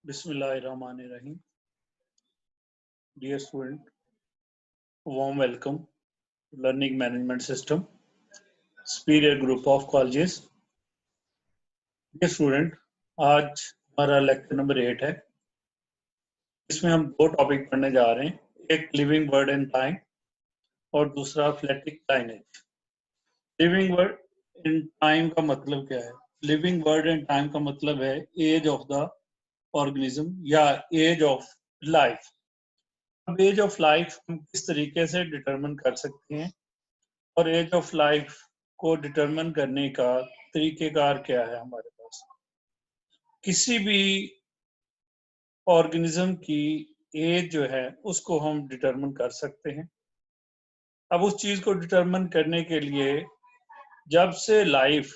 Bismillahirrahmanirrahim. Dear student, warm welcome to Learning Management System, Superior Group of Colleges. Dear student, आज हमारा lecture number 8 है। इसमें हम दो टॉपिक पढ़ने जा रहे हैं, एक लिविंग वर्ड इन टाइम और दूसरा phyletic lineage. Living word in time का मतलब क्या है? लिविंग वर्ड इन टाइम का मतलब है एज ऑफ द ऑर्गेनिज्म या एज ऑफ लाइफ। अब एज ऑफ लाइफ हम किस तरीके से डिटरमिन कर सकते हैं और एज ऑफ लाइफ को डिटरमिन करने का तरीकेकार क्या है हमारे पास? किसी भी ऑर्गेनिज्म की एज जो है उसको हम डिटरमिन कर सकते हैं। अब उस चीज को डिटरमिन करने के लिए जब से लाइफ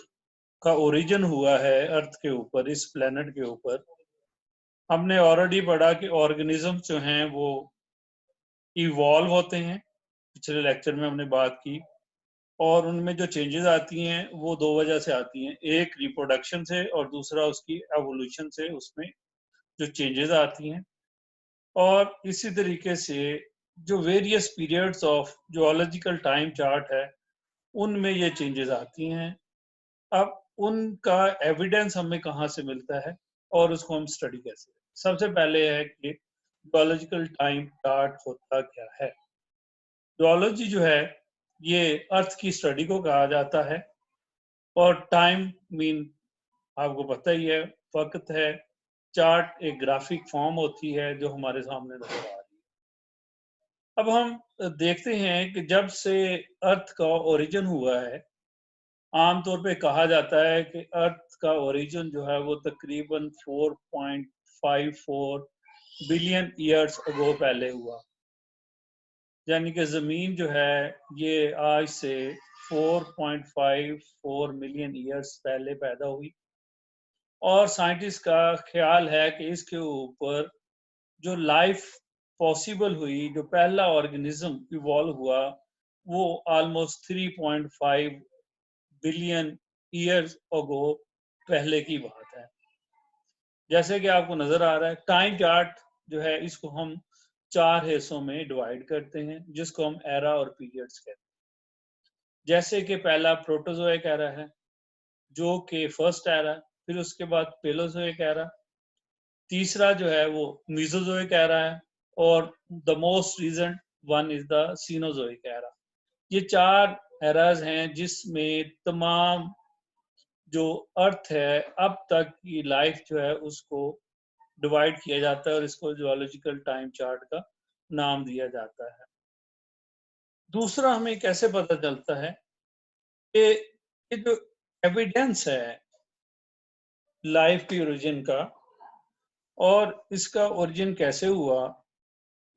का ओरिजिन हुआ है अर्थ के ऊपर, इस प्लेनेट के ऊपर, हमने ऑलरेडी पढ़ा कि ऑर्गेनिज्म जो हैं वो इवॉल्व होते हैं। पिछले लेक्चर में हमने बात की और उनमें जो चेंजेस आती हैं वो दो वजह से आती हैं, एक रिप्रोडक्शन से और दूसरा उसकी एवोल्यूशन से, उसमें जो चेंजेस आती हैं। और इसी तरीके से जो various periods of geological time chart है उनमें ये चेंजेस आती हैं। अब उनका एविडेंस हमें कहाँ से मिलता है और उसको हम स्टडी कैसे? सबसे पहले है कि जियोलॉजिकल टाइम चार्ट होता क्या है। जियोलॉजी जो है ये अर्थ की स्टडी को कहा जाता है और टाइम मीन आपको पता ही है, वक्त है। चार्ट एक ग्राफिक फॉर्म होती है जो हमारे सामने नजर आ रही है। अब हम देखते हैं कि जब से अर्थ का ओरिजिन हुआ है, आमतौर पे कहा जाता है कि अर्थ का ओरिजिन जो है वो तकरीबन 4.54 बिलियन ईयर्स अगो पहले हुआ। यानी कि ज़मीन जो है ये आज से 4.54 मिलियन ईयर्स पहले पैदा हुई और साइंटिस्ट का ख्याल है कि इसके ऊपर जो लाइफ पॉसिबल हुई, जो पहला ऑर्गेनिज्म इवॉल्व हुआ, वो ऑलमोस्ट 3.5 बिलियन ईयर्स अगो पहले की बात है। जैसे कि आपको नजर आ रहा है, टाइम चार्ट जो है इसको हम 4 हिस्सों में डिवाइड करते हैं जिसको हम एरा और पीरियड्स कहते हैं। जैसे कि पहला प्रोटोजोइक एरा है जो कि फर्स्ट एरा, फिर उसके बाद पेलोजोइक एरा, तीसरा जो है वो मीजोजोइक एरा है और the most recent one is the Cenozoic era. ये 4 एराज हैं जिसमें तमाम जो अर्थ है अब तक की लाइफ जो है उसको डिवाइड किया जाता है और इसको जियोलॉजिकल टाइम चार्ट का नाम दिया जाता है। दूसरा, हमें कैसे पता चलता है कि ये जो एविडेंस है लाइफ की ओरिजिन का और इसका ओरिजिन कैसे हुआ,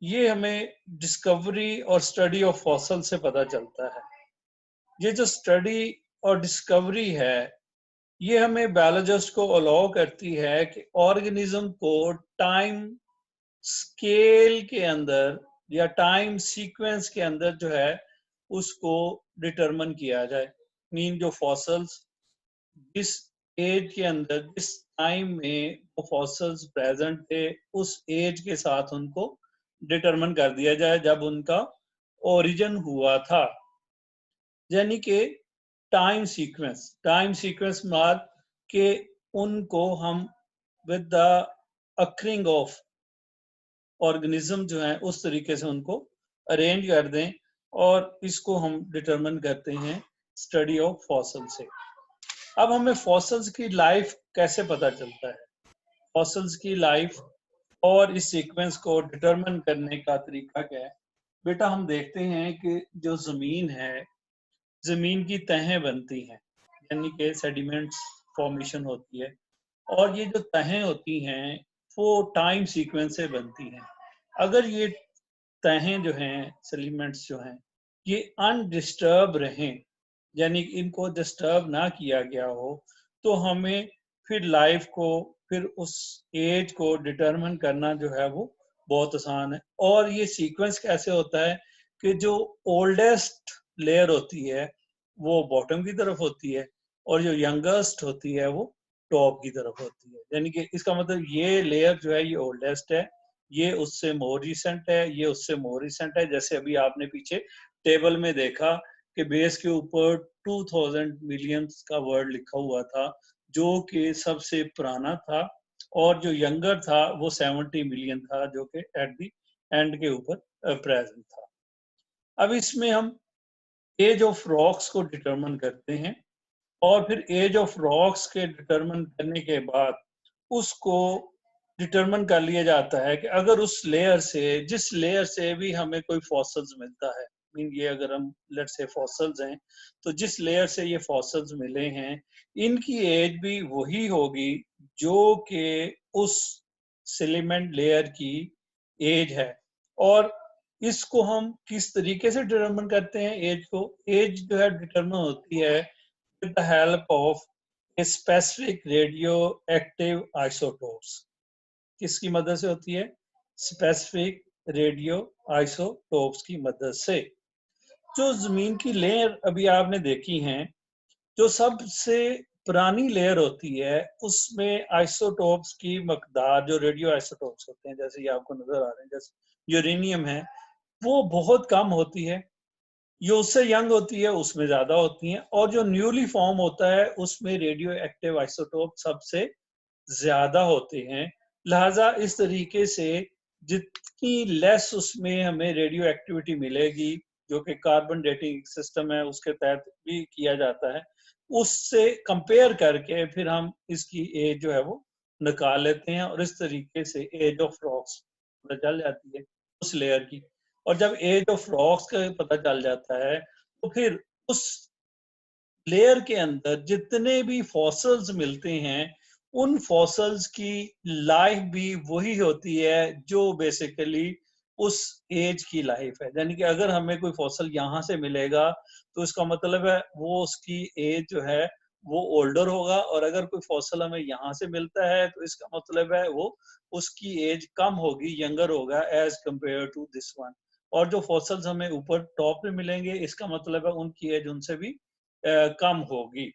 ये हमें डिस्कवरी और स्टडी ऑफ फॉसल से पता चलता है। ये जो स्टडी और डिस्कवरी है ये हमें बायोलॉजिस्ट को अलाउ करती है कि ऑर्गेनिज्म को टाइम स्केल के अंदर या टाइम सीक्वेंस के अंदर जो है उसको डिटरमिन किया जाए। मीन जो फॉसल्स जिस एज के अंदर, जिस टाइम में वो फॉसल्स प्रेजेंट थे, उस एज के साथ उनको डिटरमिन कर दिया जाए जब उनका ओरिजिन हुआ था। यानी कि टाइम सीक्वेंस मार्क के उनको हम with the occurring of organism जो है उस तरीके से उनको अरेंज कर दें और इसको हम डिटरमिन करते हैं स्टडी ऑफ फॉसल से। अब हमें फॉसल्स की लाइफ कैसे पता चलता है? फॉसल्स की लाइफ और इस सीक्वेंस को डिटरमिन करने का तरीका क्या है? बेटा, हम देखते हैं कि जो ज़मीन है, ज़मीन की तहें बनती हैं, यानी कि सेडिमेंट्स फॉर्मेशन होती है और ये जो तहें होती हैं वो टाइम सीक्वेंस से बनती हैं। अगर ये तहें जो हैं, सेडिमेंट्स जो हैं, ये अनडिस्टर्ब रहें, यानी इनको डिस्टर्ब ना किया गया हो, तो हमें फिर लाइफ को, फिर उस एज को डिटरमिन करना जो है वो बहुत आसान है। और ये सीक्वेंस कैसे होता है कि जो ओल्डेस्ट लेयर होती है वो बॉटम की तरफ होती है और जो यंगेस्ट होती है वो टॉप की तरफ होती है। यानी कि इसका मतलब ये लेयर जो है ये ओल्डेस्ट है, ये उससे मोर रिसेंट है, ये उससे मोर रिसेंट है। जैसे अभी आपने पीछे टेबल में देखा कि बेस के ऊपर 2000 मिलियंस का वर्ड लिखा हुआ था, जो कि सबसे पुराना था, और जो यंगर था वो 70 मिलियन था, जो कि एट द एंड के ऊपर प्रेजेंट था। अब इसमें हम एज ऑफ रॉक्स को डिटरमिन करते हैं, और फिर एज ऑफ रॉक्स के डिटरमिन करने के बाद उसको डिटरमिन कर लिया जाता है कि अगर उस लेयर से, जिस लेयर से भी हमें कोई फॉसिल्स मिलता है, मीन ये अगर हम लेट्स से फॉसिल्स हैं, तो जिस लेयर से ये फॉसिल्स मिले हैं इनकी एज भी वही होगी जो कि उस सेडिमेंट लेयर की एज है। और इसको हम किस तरीके से डिटरमिन करते हैं एज को? एज जो है डिटरमिन होती है with the help of a specific radioactive isotopes। किसकी मदद से होती है? स्पेसिफिक रेडियो आइसोटोप्स की मदद से। जो जमीन की लेयर अभी आपने देखी हैं, जो सबसे पुरानी लेयर होती है उसमें आइसोटोप्स की मकदार, जो रेडियो आइसोटोप्स होते हैं, जैसे ये आपको नजर आ रहे हैं, जैसे यूरेनियम है, वो बहुत कम होती है। जो उससे यंग होती है उसमें ज्यादा होती हैं, और जो न्यूली फॉर्म होता है उसमें रेडियो एक्टिव आइसोटोप सबसे ज्यादा होते हैं। लिहाजा इस तरीके से जितनी लेस उसमें हमें रेडियो एक्टिविटी मिलेगी, जो कि कार्बन डेटिंग सिस्टम है उसके तहत भी किया जाता है, उससे कंपेयर करके फिर हम इसकी एज जो है वो निकाल लेते हैं, और इस तरीके से एज ऑफ रॉक्स पता चल जाती है उस लेयर की। और जब एज ऑफ रॉक्स का पता चल जाता है तो फिर उस लेयर के अंदर जितने भी फॉसल्स मिलते हैं उन फॉसल्स की लाइफ भी वही होती है जो बेसिकली उस एज की लाइफ है। यानी कि अगर हमें कोई फॉसल यहाँ से मिलेगा तो इसका मतलब है वो उसकी एज जो है वो ओल्डर होगा, और अगर कोई फॉसल हमें यहाँ से मिलता है तो इसका मतलब है वो उसकी एज कम होगी, यंगर होगा age compare to this one. और जो फॉसल्स हमें ऊपर टॉप में मिलेंगे इसका मतलब है उनकी एज उनसे भी कम होगी।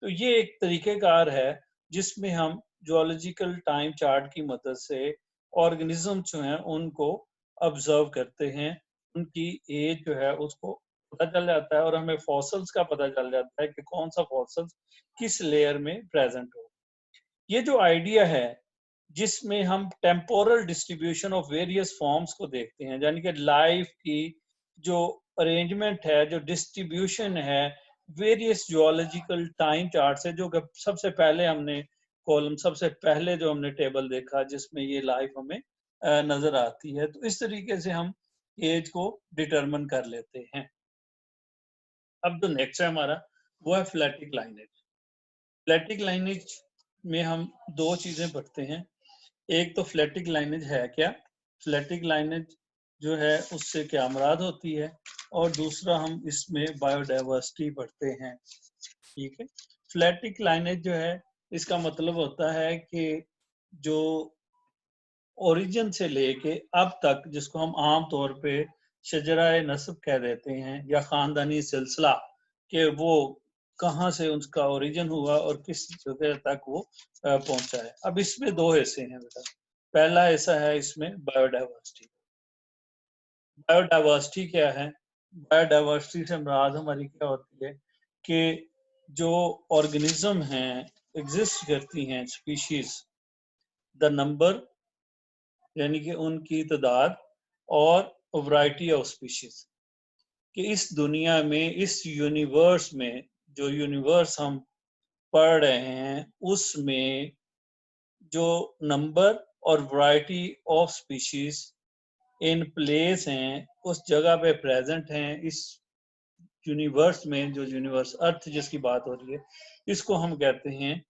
तो ये एक तरीकेकार है जिसमें हम जियोलॉजिकल टाइम चार्ट की मदद से ऑर्गेनिज्म जो हैं उनको ऑब्जर्व करते हैं, उनकी एज जो है उसको पता चल जाता है, और हमें फॉसल्स का पता चल जाता है कि कौन सा फॉसल्स किस लेयर में प्रेजेंट हो। ये जो आइडिया है जिसमें हम temporal distribution of various forms को देखते हैं, यानी कि लाइफ की जो अरेंजमेंट है, जो डिस्ट्रीब्यूशन है वेरियस जियोलॉजिकल टाइम चार्ट से, जो सबसे पहले हमने कॉलम, सबसे पहले जो हमने टेबल देखा जिसमें ये लाइफ हमें नजर आती है, तो इस तरीके से हम एज को डिटरमिन कर लेते हैं। अब जो नेक्स्ट है हमारा वो है फ्लैटिक लाइनेज। फ्लैटिक लाइनेज में हम दो चीजें पढ़ते हैं। एक तो फ्लैटिक लाइनेज है क्या, फ्लैटिक लाइनेज जो है उससे क्या मुराद होती है, और दूसरा हम इसमें बायोडाइवर्सिटी पढ़ते हैं। ठीक है। फ्लैटिक लाइनेज जो है इसका मतलब होता है कि जो ओरिजिन से लेके अब तक, जिसको हम आम तौर पे शजराए नस्ब कह देते हैं या खानदानी सिलसिला, कि वो कहाँ से उसका ओरिजिन हुआ और किस जगह तक वो पहुंचा है। अब इसमें दो हिस्से हैं बेटा। पहला हिस्सा है इसमें बायोडाइवर्सिटी। बायोडाइवर्सिटी क्या है? बायोडाइवर्सिटी से मुराद हमारी क्या होती है कि जो ऑर्गेनिज्म हैं, एग्जिस्ट करती हैं स्पीशीज, द नंबर यानी कि उनकी तादाद, और वैरायटी ऑफ स्पीशीज, कि इस दुनिया में, इस यूनिवर्स में, जो यूनिवर्स हम पढ़ रहे हैं उसमें जो नंबर और variety of species in place हैं, उस जगह पे प्रेजेंट हैं इस यूनिवर्स में, जो यूनिवर्स अर्थ जिसकी बात हो रही है, इसको हम कहते हैं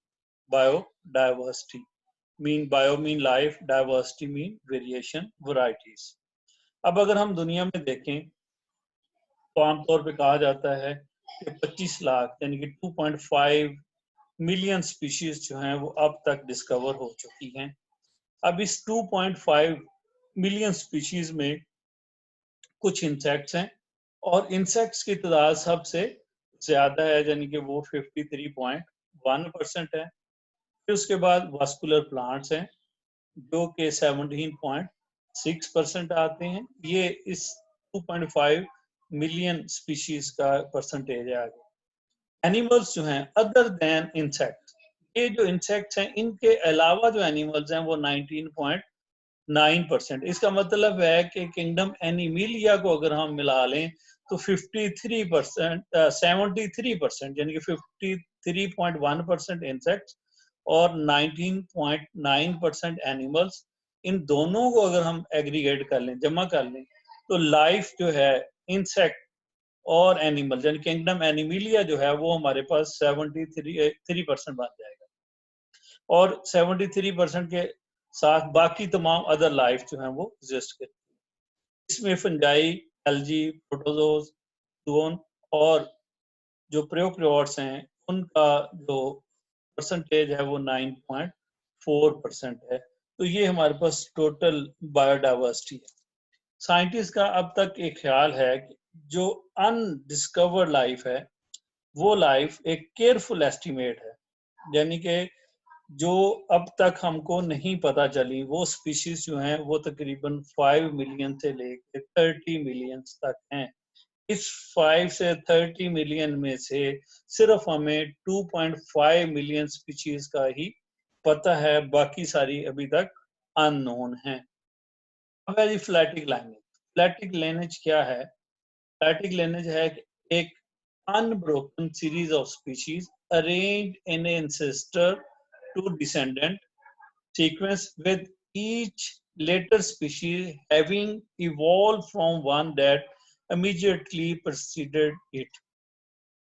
biodiversity. Mean bio mean life, diversity mean variation, varieties. अब अगर हम दुनिया में देखें तो आमतौर पे कहा जाता है कि 25 लाख यानी कि 2.5 मिलियन स्पीशीज जो हैं वो अब तक डिस्कवर हो चुकी हैं। अब इस 2.5 मिलियन स्पीशीज में कुछ इंसेक्ट्स हैं, और इंसेक्ट्स की तादाद सबसे ज्यादा है, यानी कि वो 53.1% है। फिर उसके बाद वास्कुलर प्लांट्स हैं जो कि 17.6% आते हैं। ये इस 2.5 मिलियन स्पीशीज का परसेंटेज है आगे। एनिमल्स जो हैं अदर देन इंसेक्ट, ये जो इंसेक्ट्स हैं इनके अलावा जो एनिमल्स हैं वो 19.9%। इसका मतलब है कि किंगडम एनिमिलिया को अगर हम मिला लें तो 53%, 73% यानी कि 53.1% इंसेक्ट्स और 19.9% एनिमल्स, इन दोनों को अगर हम एग्रीगेट कर लें, जमा कर लें, तो लाइफ जो है इंसेक्ट और एनिमल यानी किंगडम एनिमिलिया जो है वो हमारे पास 73% बन जाएगा। और 73% के साथ बाकी तमाम अदर लाइफ जो है वो एग्जिस्ट करती है। इसमें फंजाई, एल्गी, प्रोटोजोज, ज़ूओन और जो प्रोकैरियोट्स हैं उनका जो परसेंटेज है वो 9.4% है। तो ये हमारे पास टोटल बायोडाइवर्सिटी है। साइंटिस्ट का अब तक एक ख्याल है कि जो अनडिस्कवर्ड लाइफ है वो लाइफ एक केयरफुल एस्टिमेट है, यानी कि जो अब तक हमको नहीं पता चली वो स्पीशीज जो हैं वो तकरीबन 5 मिलियन से लेकर 30 मिलियन तक हैं। इस 5 से 30 मिलियन में से सिर्फ हमें 2.5 मिलियन स्पीशीज का ही पता है, बाकी सारी अभी तक अननोन है। अब है जी फ्लैटिक लाइनेज। फ्लैटिक लाइनेज क्या है? फ्लैटिक लाइनेज है एक unbroken series of species arranged in an ancestor to descendant sequence, with each later species having evolved from one that immediately preceded it.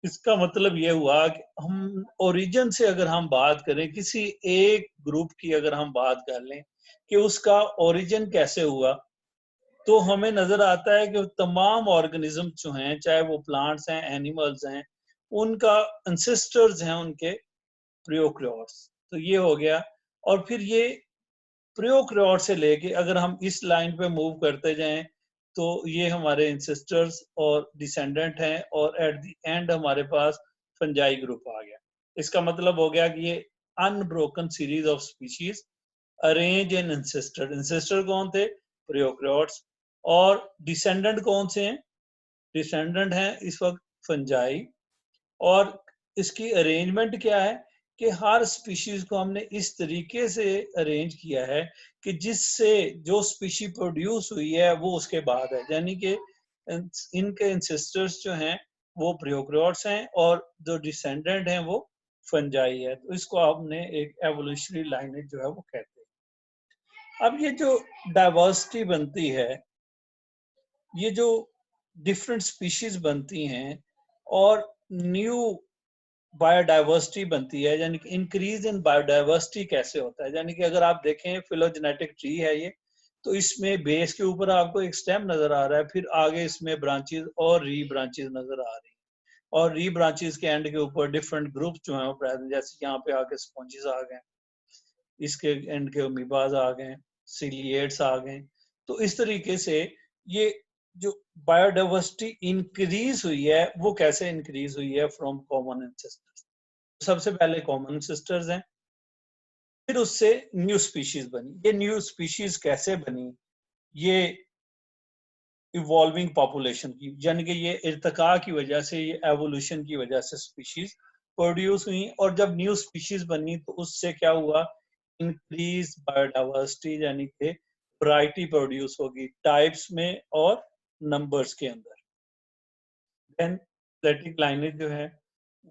इसका मतलब ये हुआ कि हम ओरिजिन से अगर हम बात करें, किसी एक ग्रुप की अगर हम बात कर लें कि उसका ओरिजिन कैसे हुआ, तो हमें नजर आता है कि तमाम ऑर्गेनिज्म जो हैं, चाहे वो प्लांट्स हैं, एनिमल्स हैं, उनका एंसेस्टर्स हैं उनके प्रोकैरियोट्स। तो ये हो गया। और फिर ये प्रोकैरियोट से लेके अगर हम इस लाइन पे मूव करते जाएं तो ये हमारे एंसेस्टर्स और डिसेंडेंट हैं, और एट द एंड हमारे पास फंजाई ग्रुप आ गया। इसका मतलब हो गया कि ये unbroken series of species arrange in ancestor. Ancestor कौन थे? प्रोकैरियोट्स। और डिसेंडेंट कौन से हैं? डिसेंडेंट हैं इस वक्त फंजाई। और इसकी अरेंजमेंट क्या है कि हर स्पीशीज को हमने इस तरीके से अरेंज किया है कि जिससे जो स्पीशी प्रोड्यूस हुई है वो उसके बाद है, यानी कि इनके इंसेस्टर्स जो हैं वो प्रोकैरियोट्स हैं और जो डिसेंडेंट हैं वो फंजाई है। तो इसको आपने एक एवोल्यूशनरी लाइनेज जो है वो कहते हैं। अब ये जो डाइवर्सिटी बनती है, ये जो डिफरेंट स्पीशीज बनती हैं और न्यू बायोडाइवर्सिटी बनती है, यानी कि इंक्रीज इन बायोडाइवर्सिटी कैसे होता है? यानी कि अगर आप देखें फिलोजेनेटिक ट्री है ये, तो इसमें बेस के ऊपर आपको एक स्टेम नजर आ रहा है, फिर आगे इसमें ब्रांचेस और री ब्रांचेस नजर आ रही हैं, और री ब्रांचेस के एंड के ऊपर डिफरेंट ग्रुप जो हैं वो प्रेजेंट, जैसे यहाँ पे आके स्पॉन्जेस आ गए, इसके एंड के अमीबाज आ गए, सिलिएट्स आ गए। तो इस तरीके से ये जो बायोडाइवर्सिटी इंक्रीज हुई है वो कैसे इंक्रीज हुई है? From common ancestors. सबसे पहले कॉमन एंसेस्टर्स हैं, फिर उससे न्यू स्पीशीज बनी। ये न्यू स्पीशीज कैसे बनी? ये इवॉल्विंग पॉपुलेशन की, यानी कि ये इर्तिका की वजह से, ये एवोल्यूशन की वजह से स्पीशीज प्रोड्यूस हुई। और जब न्यू स्पीशीज बनी तो उससे क्या हुआ? इंक्रीज बायोडाइवर्सिटी, यानी कि वैरायटी प्रोड्यूस होगी टाइप्स में और नंबर्स के अंदर। देन फ्लैटिक लाइनेज जो है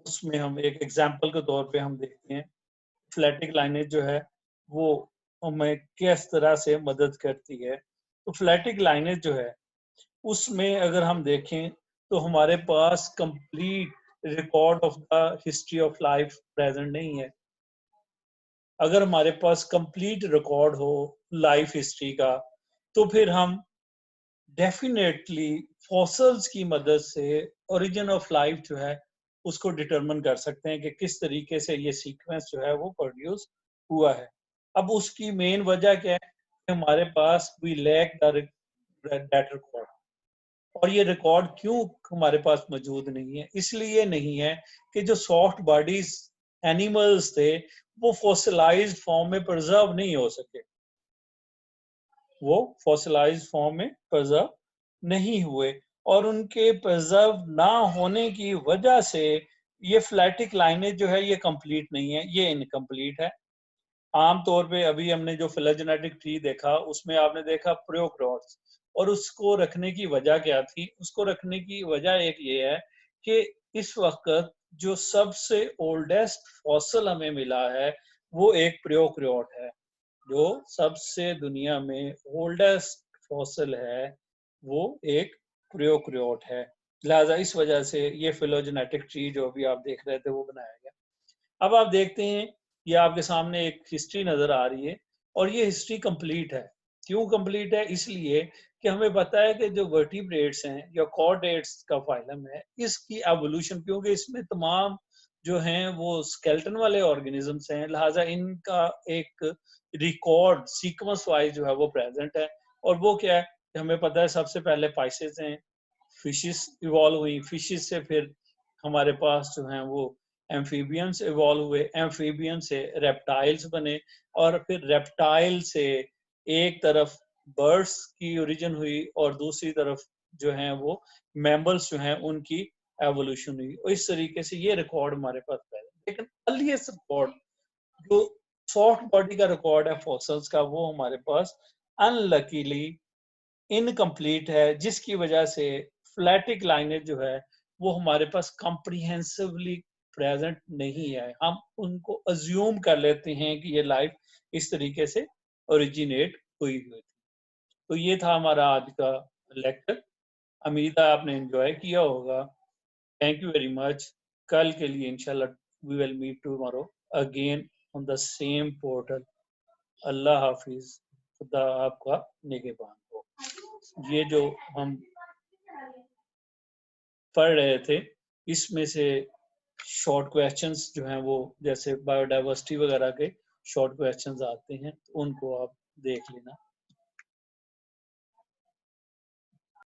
उसमें हम एक एग्जांपल के तौर पे हम देखते हैं फ्लैटिक लाइनेज जो है वो हमें किस तरह से मदद करती है। तो फ्लैटिक लाइनेज जो है उसमें अगर हम देखें तो हमारे पास complete record of the history of life present नहीं है। अगर हमारे पास कंप्लीट रिकॉर्ड हो लाइफ हिस्ट्री का तो फिर हम डेफिनेटली फॉसल्स की मदद से ओरिजिन ऑफ लाइफ जो है उसको डिटरमिन कर सकते हैं कि किस तरीके से ये सीक्वेंस जो है वो प्रोड्यूस हुआ है। अब उसकी मेन वजह क्या है कि हमारे पास वी लैक दैट रिकॉर्ड। और ये रिकॉर्ड क्यों हमारे पास मौजूद नहीं है? इसलिए नहीं है कि जो सॉफ्ट बॉडीज एनिमल्स थे वो फॉसिलाइज्ड फॉर्म में प्रिजर्व नहीं हो सके, वो फॉसिलाइज्ड फॉर्म में प्रिजर्व नहीं हुए, और उनके प्रिजर्व ना होने की वजह से ये फ्लैटिक लाइनेज जो है ये कंप्लीट नहीं है, ये इनकम्प्लीट है। आमतौर पे अभी हमने जो फिलोजेनेटिक ट्री देखा उसमें आपने देखा प्रोकैरियोट्स, और उसको रखने की वजह क्या थी? उसको रखने की वजह एक ये है कि इस वक्त जो सबसे ओल्डेस्ट फॉसल हमें मिला है वो एक प्रोकैरियोट है। जो सबसे दुनिया में ओल्डेस्ट फॉसल है वो एक प्रोकैरियोट है। लिहाजा इस वजह से ये फिलोजेनेटिक ट्री जो अभी आप देख रहे थे वो बनाया गया। अब आप देखते हैं ये आपके सामने एक हिस्ट्री नजर आ रही है, और ये हिस्ट्री कंप्लीट है। क्यों कंप्लीट है? इसलिए कि हमें पता है कि जो वर्टिब्रेट्स हैं या कॉर्डेट्स का फाइलम है इसकी एवोल्यूशन, क्योंकि इसमें तमाम जो हैं वो स्केलेटन वाले ऑर्गेनिजम्स हैं, लिहाजा इनका एक रिकॉर्ड सीक्वेंस वाइज जो है वो प्रेजेंट है। और वो क्या है कि हमें पता है सबसे पहले फाइसेस हैं, फिशेस इवॉल्व हुई, फिशेस से फिर हमारे पास जो हैं वो एम्फीबियंस इवॉल्व हुए, एम्फीबियन से रेप्टाइल्स बने, और फिर रेप्टाइल से एक तरफ बर्ड्स की ओरिजिन हुई और दूसरी तरफ जो हैं वो मैमल्स जो हैं उनकी एवोल्यूशन हुई। और इस तरीके से ये रिकॉर्ड हमारे पास है। लेकिन अर्लीस्ट रिकॉर्ड जो सॉफ्ट बॉडी का रिकॉर्ड है फॉसल्स का वो हमारे पास अनलकीली इनकम्प्लीट है, जिसकी वजह से फ्लैटिक लाइनेज जो है वो हमारे पास कॉम्प्रिहेंसिवली प्रेजेंट नहीं है। हम उनको अज्यूम कर लेते हैं कि ये लाइफ इस तरीके से ओरिजिनेट हुई थी। तो ये था हमारा आज का लेक्चर। उम्मीद है आपने एंजॉय किया होगा। Thank you very much. कल के लिए इंशाल्लाह we will meet tomorrow again on the same portal. अल्लाह हाफिज। खुदा आपका निगहबान हो। ये जो हम पढ़ रहे थे इसमें से शॉर्ट क्वेश्चंस जो हैं वो जैसे बायोडाइवर्सिटी वगैरह के शॉर्ट क्वेश्चंस आते हैं, तो उनको आप देख लेना।